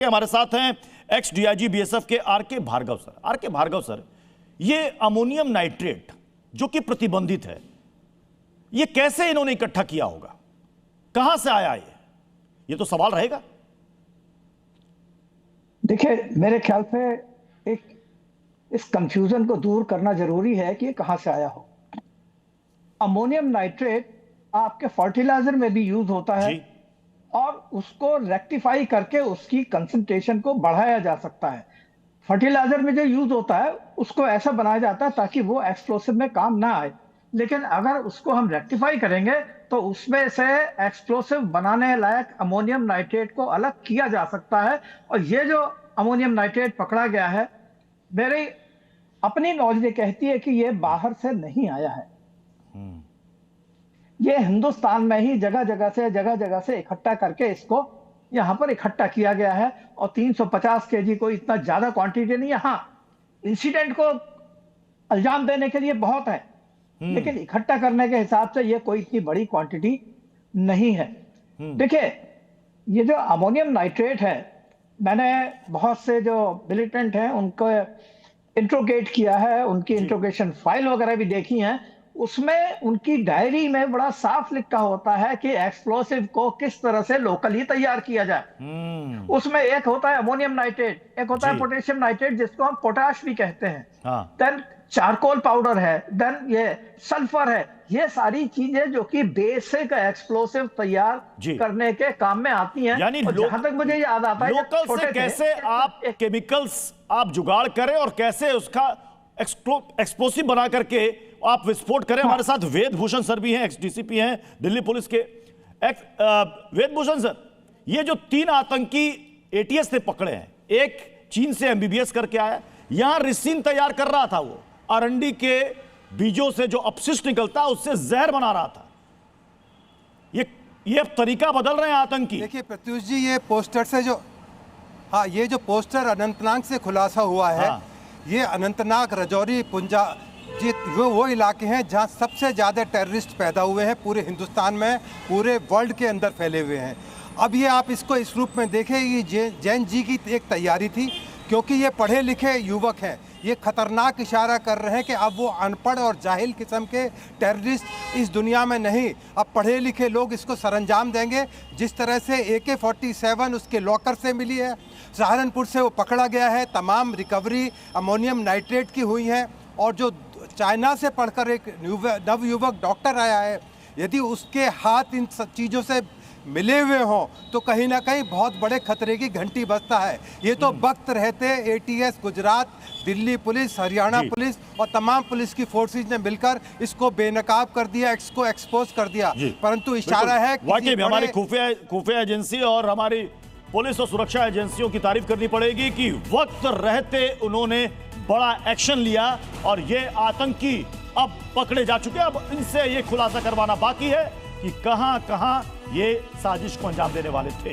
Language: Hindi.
हमारे साथ हैं एक्स डीआईजी बीएसएफ के RK. Bhargav sir. RK. Bhargav sir, ये अमोनियम नाइट्रेट जो कि प्रतिबंधित है, ये कैसे इन्होंने इकट्ठा किया होगा, कहां से आया ये तो सवाल रहेगा। देखिए, मेरे ख्याल से इस कंफ्यूजन को दूर करना जरूरी है कि ये कहां से आया हो। अमोनियम नाइट्रेट आपके फर्टिलाइजर में भी यूज होता है और उसको रेक्टिफाई करके उसकी कंसंट्रेशन को बढ़ाया जा सकता है। फर्टिलाइजर में जो यूज होता है उसको ऐसा बनाया जाता है ताकि वो एक्सप्लोसिव में काम ना आए, लेकिन अगर उसको हम रेक्टिफाई करेंगे तो उसमें से एक्सप्लोसिव बनाने लायक अमोनियम नाइट्रेट को अलग किया जा सकता है। और ये जो अमोनियम नाइट्रेट पकड़ा गया है, मेरी अपनी नॉलेज कहती है कि ये बाहर से नहीं आया है। ये हिंदुस्तान में ही जगह जगह से इकट्ठा करके इसको यहां पर इकट्ठा किया गया है। और 350 केजी कोई इतना ज्यादा क्वांटिटी नहीं है। हाँ, इंसिडेंट को इल्जाम देने के लिए बहुत है, लेकिन इकट्ठा करने के हिसाब से ये कोई इतनी बड़ी क्वांटिटी नहीं है। देखिए, ये जो अमोनियम नाइट्रेट है, मैंने बहुत से जो मिलिटेंट हैं उनको इंट्रोगेट किया है, उनकी इंट्रोगेशन फाइल वगैरह भी देखी है। उसमें उनकी डायरी में बड़ा साफ लिखा होता है कि एक्सप्लोसिव को किस तरह से लोकली तैयार किया जाए। उसमें एक होता है अमोनियम नाइट्रेट, एक होता है पोटेशियम नाइट्रेट जिसको हम पोटाश भी कहते हैं, देन चारकोल पाउडर है, देन ये सल्फर है। ये सारी चीजें जो कि बेसिक एक्सप्लोसिव तैयार करने के काम में आती हैं। यानी जहां तक मुझे याद आता है, लोकल से कैसे आप केमिकल्स आप जुगाड़ करें और कैसे उसका एक्सप्लोसिव बना करके आप विस्फोट करें। हमारे साथ वेद भूषण सर भी हैं, एक्स डीसीपी हैं दिल्ली पुलिस के। वेद भूषण सर, ये जो 3 आतंकी एटीएस ने पकड़े हैं, एक चीन से एमबीबीएस करके आया, यहां रिसिन तैयार कर रहा था, वो अरंडी के बीजों से जो अपशिष्ट निकलता है उससे जहर बना रहा था। ये तरीका बदल रहे हैं आतंकी। देखिए प्रत्युष जी, ये पोस्टर से जो ये जो पोस्टर अनंतनाग से खुलासा हुआ है, ये अनंतनाग, रजौरी, पुंजा जी वो इलाके हैं जहां सबसे ज़्यादा टेररिस्ट पैदा हुए हैं पूरे हिंदुस्तान में, पूरे वर्ल्ड के अंदर फैले हुए हैं। अब ये आप इसको इस रूप में देखें, ये जैन जी की एक तैयारी थी, क्योंकि ये पढ़े लिखे युवक हैं। ये खतरनाक इशारा कर रहे हैं कि अब वो अनपढ़ और जाहिल किस्म के टेररिस्ट इस दुनिया में नहीं, अब पढ़े लिखे लोग इसको सरंजाम देंगे। जिस तरह से AK-47 उसके लॉकर से मिली है, सहारनपुर से वो पकड़ा गया है, तमाम रिकवरी अमोनियम नाइट्रेट की हुई है। और जो चाइना से पढ़कर एक नवयुवक डॉक्टर आया है, यदि उसके हाथ इन सब चीज़ों से मिले हुए हों तो कहीं ना कहीं बहुत बड़े खतरे की घंटी बजता है। ये तो वक्त रहते ATS, Gujarat, Delhi police, Haryana police और तमाम पुलिस की फोर्सेज ने मिलकर इसको बेनकाब कर दिया, इसको एक्सपोज कर दिया। परंतु इशारा है वाकई में हमारी खुफिया एजेंसी और हमारी पुलिस और सुरक्षा एजेंसियों की तारीफ करनी पड़ेगी कि वक्त रहते उन्होंने बड़ा एक्शन लिया और ये आतंकी अब पकड़े जा चुके हैं। अब इनसे ये खुलासा करवाना बाकी है कि कहां-कहां ये साजिश को अंजाम देने वाले थे।